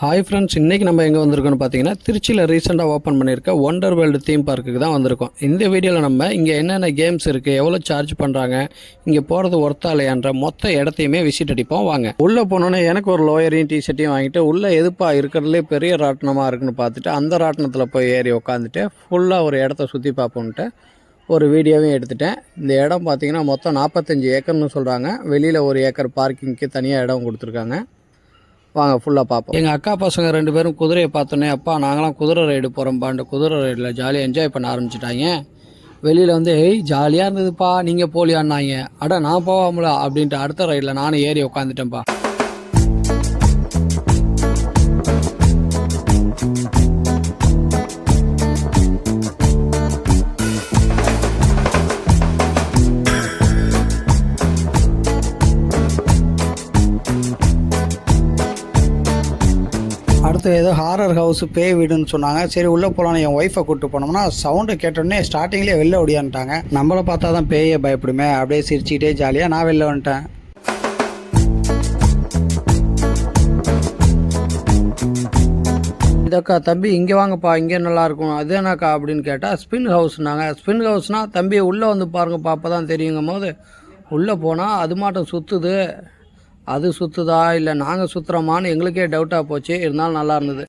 Hi friends, இன்றைக்கி நம்ம எங்கே வந்திருக்கோம்னு பார்த்தீங்கன்னா திருச்சியில் ரீசெண்டாக ஓப்பன் பண்ணியிருக்க ஒண்டர் வேர்ல்டு தீம் பார்க்குக்கு தான் வந்திருக்கோம். இந்த வீடியோவில் நம்ம இங்கே என்னென்ன கேம்ஸ் இருக்குது, எவ்வளோ சார்ஜ் பண்ணுறாங்க, இங்கே போகிறது ஒர்த்தா இல்லையான்ற மொத்த இடத்தையுமே விசிட் அடிப்போம். வாங்க உள்ளே போனோன்னே எனக்கு ஒரு லோயரையும் டிஷர்ட்டையும் வாங்கிட்டு உள்ளே எதுப்பா இருக்கிறதுலே பெரிய ராட்டினமாக இருக்குன்னு பார்த்துட்டு அந்த ராட்டினத்தில் போய் ஏறி உட்காந்துட்டு ஃபுல்லாக ஒரு இடத்த சுற்றி பார்ப்போன்ட்டு ஒரு வீடியோவையும் எடுத்துட்டேன். இந்த இடம் பார்த்திங்கன்னா மொத்தம் 45 ஏக்கர்னு சொல்கிறாங்க. வெளியில் ஒரு ஏக்கர் பார்க்கிங்க்கு தனியாக இடம் கொடுத்துருக்காங்க. வாங்க ஃபுல்லாக பார்ப்போம். எங்கள் அக்கா பசங்க 2 பேரும் குதிரையை பார்த்தோன்னே, அப்பா நாங்களாம் குதிரை ரைடு போகிறோம்பாண்டு குதிரை ரைடில் ஜாலியாக என்ஜாய் பண்ண ஆரம்பிச்சிட்டாங்க. வெளியில் வந்து ஏய் ஜாலியாக இருந்ததுப்பா, நீங்கள் போலியான்னாங்க. அட நான் போவாமல அப்படின்ட்டு அடுத்த ரைடில் நானும் ஏறி உட்காந்துட்டேன்ப்பா. அடுத்து ஏதோ ஹாரர் ஹவுஸு பேய் வீடுன்னு சொன்னாங்க. சரி உள்ளே போகலான்னு என் ஒய்ஃபை கூப்பிட்டு போனோம்னா சவுண்டை கேட்டோடனே ஸ்டார்டிங்லேயே வெளில ஓடியான்ட்டாங்க. நம்மளை பார்த்தா தான் பேயை பயப்படுமே, அப்படியே சிரிச்சுக்கிட்டே ஜாலியாக நான் வெளில வந்துட்டேன். இதக்கா தம்பி இங்கே வாங்கப்பா, இங்கே நல்லாயிருக்கும். அது என்னக்கா அப்படின்னு கேட்டால் ஸ்பின் ஹவுஸ்னாங்க. ஸ்பின் ஹவுஸ்னால் தம்பி உள்ளே வந்து பாருங்கப்பா அப்போ தான் தெரியுங்கும் போது உள்ளே போனால் அது மாட்டம் சுற்றுது. அது சுற்றுதா இல்லை நாங்கள் சுற்றுறோமான்னு எங்களுக்கே டவுட்டாக போச்சு. இருந்தாலும் நல்லா இருந்தது.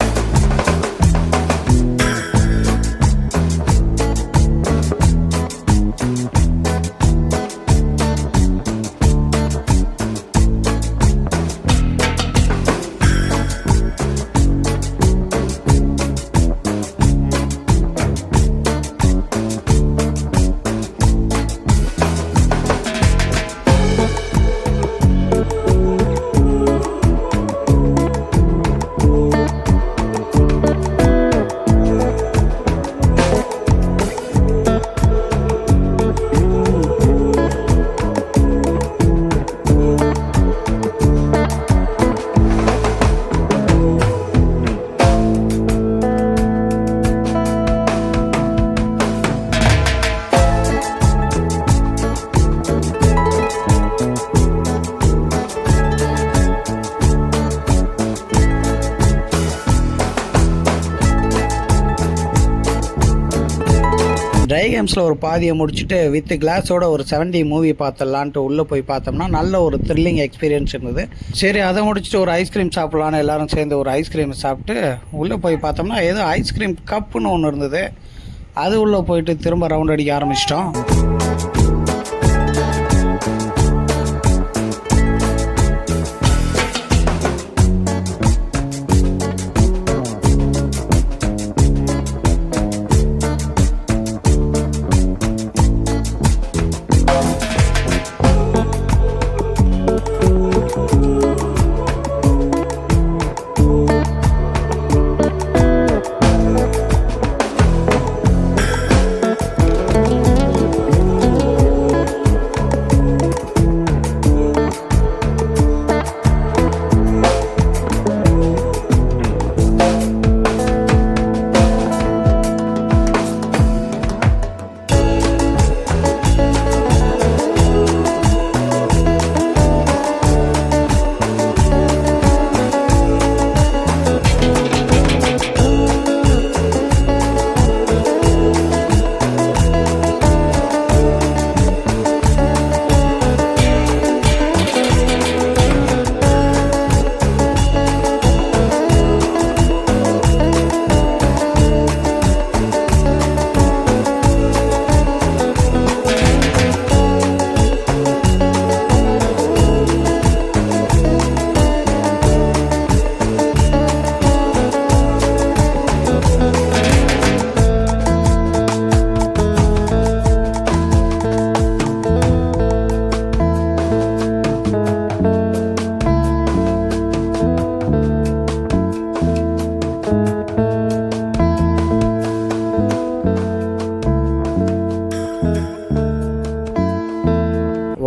ட்ரை கேம்ஸில் ஒரு பாதியை முடிச்சுட்டு வித் கிளாஸோட ஒரு 70 மூவி பார்த்துடலான்ட்டு உள்ளே போய் பார்த்தோம்னா நல்ல ஒரு த்ரில்லிங் எக்ஸ்பீரியன்ஸ் இருந்தது. சரி அதை முடிச்சுட்டு ஒரு ஐஸ்கிரீம் சாப்பிட்லான்னு எல்லோரும் சேர்ந்து ஒரு ஐஸ்கிரீம் சாப்பிட்டு உள்ளே போய் பார்த்தோம்னா ஏதோ ஐஸ்கிரீம் கப்புன்னு ஒன்று இருந்தது. அது உள்ளே போயிட்டு திரும்ப ரவுண்ட் அடிக்க ஆரம்பிச்சிட்டோம்.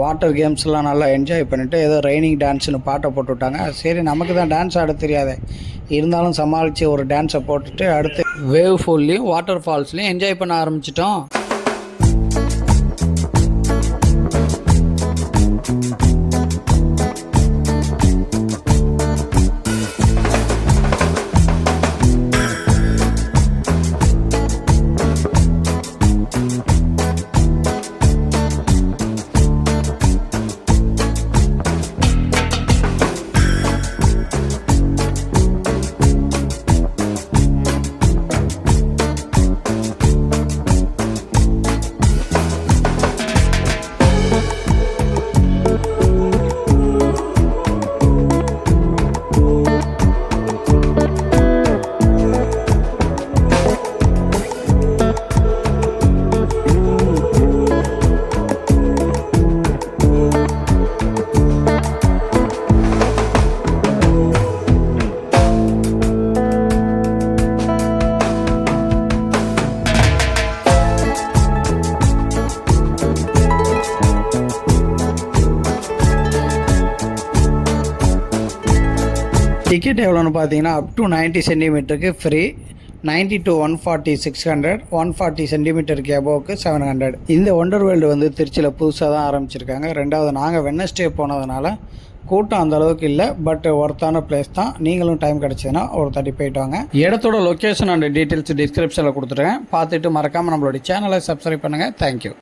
வாட்டர் கேம்ஸ்லாம் நல்லா என்ஜாய் பண்ணிவிட்டு ஏதோ ரெய்னிங் டான்ஸ்னு பாட்டை போட்டு விட்டாங்க. சரி நமக்கு தான் டான்ஸ் ஆட தெரியாது, இருந்தாலும் சமாளித்து ஒரு டான்ஸை போட்டுட்டு அடுத்து வேவ் ஃபூல்லையும் வாட்டர் ஃபால்ஸ்லையும் என்ஜாய் பண்ண ஆரம்பிச்சிட்டோம். டிக்கெட் எவ்வளோன்னு பார்த்தீங்கன்னா அப் டு 90 சென்டிமீட்டருக்கு ஃப்ரீ, 90 to 140 600, 140 சென்டிமீட்டருக்கு எபோவுக்கு 700. இந்த ஒண்டர் வேர்ல்டு வந்து திருச்சியில் புதுசாக தான் ஆரம்பிச்சிருக்காங்க. ரெண்டாவது நாங்கள் வெட்னஸ்டே போனதுனால கூட்டம் அந்த அளவுக்கு இல்லை, பட் ஒர்த்தான பிளேஸ் தான். நீங்களும் டைம் கிடச்சதுன்னா ஒரு தட்டி போயிட்டு வாங்க. இடத்தோட லொக்கேஷன் அண்ட் டீட்டெயில்ஸ் டிஸ்கிரிப்ஷனில் கொடுத்துருக்கேன். பார்த்துட்டு மறக்காமல் நம்மளுடைய சேனலை சப்ஸ்கிரைப் பண்ணுங்கள். தேங்க்யூ.